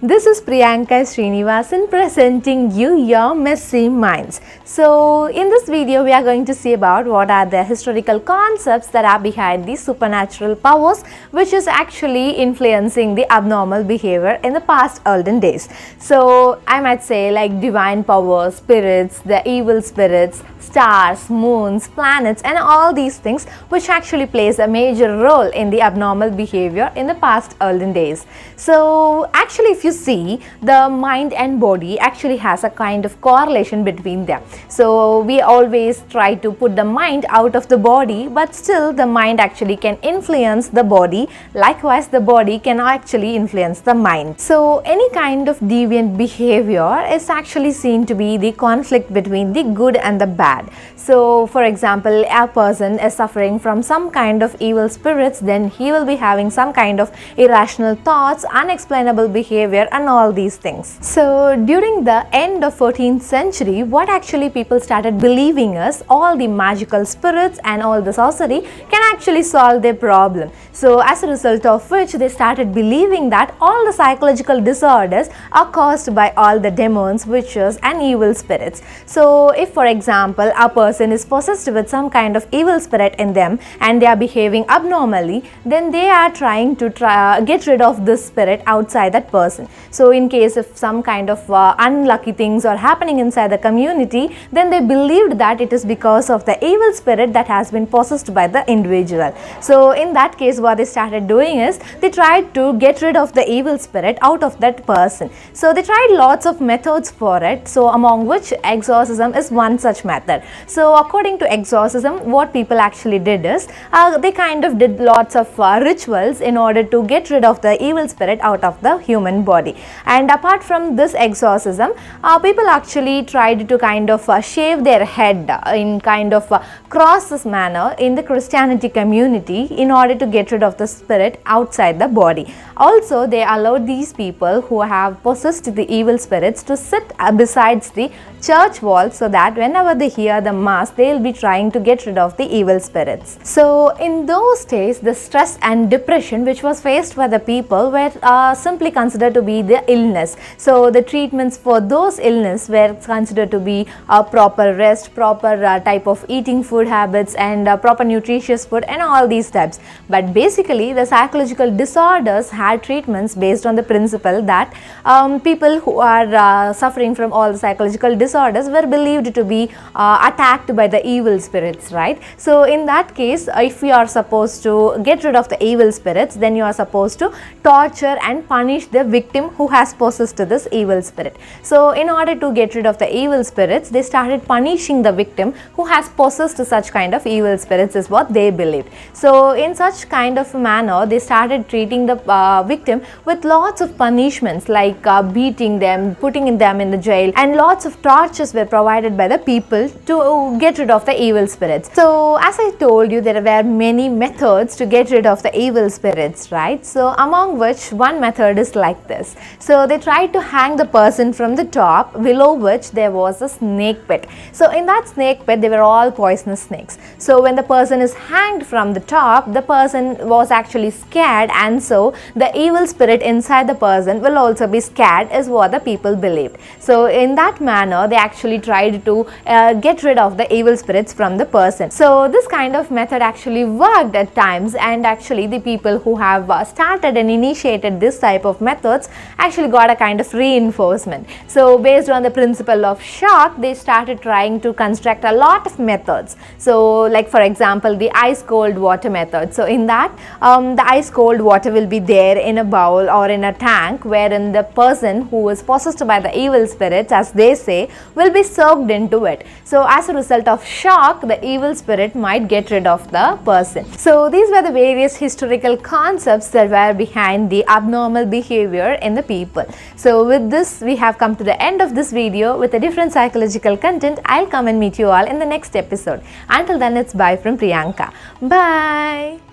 This is Priyanka Srinivasan presenting you your messy minds. So in this video we are going to see about what are the historical concepts that are behind the supernatural powers which is actually influencing the abnormal behavior in the past olden days. So I might say like divine powers, spirits, the evil spirits, stars, moons, planets and all these things which actually plays a major role in the abnormal behavior in the past olden days. So actually if you see, the mind and body actually has a kind of correlation between them. So we always try to put the mind out of the body, but still the mind actually can influence the body. Likewise, the body can actually influence the mind. So any kind of deviant behavior is actually seen to be the conflict between the good and the bad. So for example, a person is suffering from some kind of evil spirits, then he will be having some kind of irrational thoughts, unexplainable behavior and all these things. So during the end of 14th century, what actually people started believing is all the magical spirits and all the sorcery can actually solve their problem. So as a result of which they started believing that all the psychological disorders are caused by all the demons, witches and evil spirits. So if for example a person is possessed with some kind of evil spirit in them and they are behaving abnormally, then they are trying to get rid of this spirit outside that person. So in case if some kind of unlucky things are happening inside the community, then they believed that it is because of the evil spirit that has been possessed by the individual. So in that case what they started doing is they tried to get rid of the evil spirit out of that person. So they tried lots of methods for it, so among which exorcism is one such method. So according to exorcism, what people actually did is they kind of did lots of rituals in order to get rid of the evil spirit out of the human body. And apart from this exorcism, people actually tried to kind of shave their head in kind of crosses manner in the Christianity community in order to get rid of the spirit outside the body. Also, they allowed these people who have possessed the evil spirits to sit besides the church wall, so that whenever they hear the mass, they will be trying to get rid of the evil spirits. So in those days, the stress and depression which was faced by the people were simply considered to be the illness. So the treatments for those illness were considered to be proper rest, proper type of eating food habits and proper nutritious food and all these types. But basically the psychological disorders had treatments based on the principle that people who are suffering from all the psychological disorders were believed to be attacked by the evil spirits, right? So in that case, if you are supposed to get rid of the evil spirits, then you are supposed to torture and punish the victim who has possessed this evil spirit. So in order to get rid of the evil spirits, they started punishing the victim who has possessed such kind of evil spirits, is what they believed. So in such kind of manner, they started treating the victim with lots of punishments like beating them, putting them in the jail, and lots of tortures were provided by the people to get rid of the evil spirits. So as I told you, there were many methods to get rid of the evil spirits, right? So among which one method is like this. So they tried to hang the person from the top, below which there was a snake pit. So in that snake pit, they were all poisonous snakes. So when the person is hanged from the top, the person was actually scared, and so the evil spirit inside the person will also be scared, is what the people believed. So in that manner, they actually tried to get rid of the evil spirits from the person. So this kind of method actually worked at times, and actually the people who have started and initiated this type of methods actually got a kind of reinforcement. So based on the principle of shock, they started trying to construct a lot of methods. So like for example, the ice cold water method. So in that the ice cold water will be there in a bowl or in a tank, wherein the person who is possessed by the evil spirits, as they say, will be soaked into it. So as a result of shock, the evil spirit might get rid of the person. So these were the various historical concepts that were behind the abnormal behavior in the people. So with this, we have come to the end of this video with a different psychological content. I'll come and meet you all in the next episode. Until then, it's bye from Priyanka. Bye.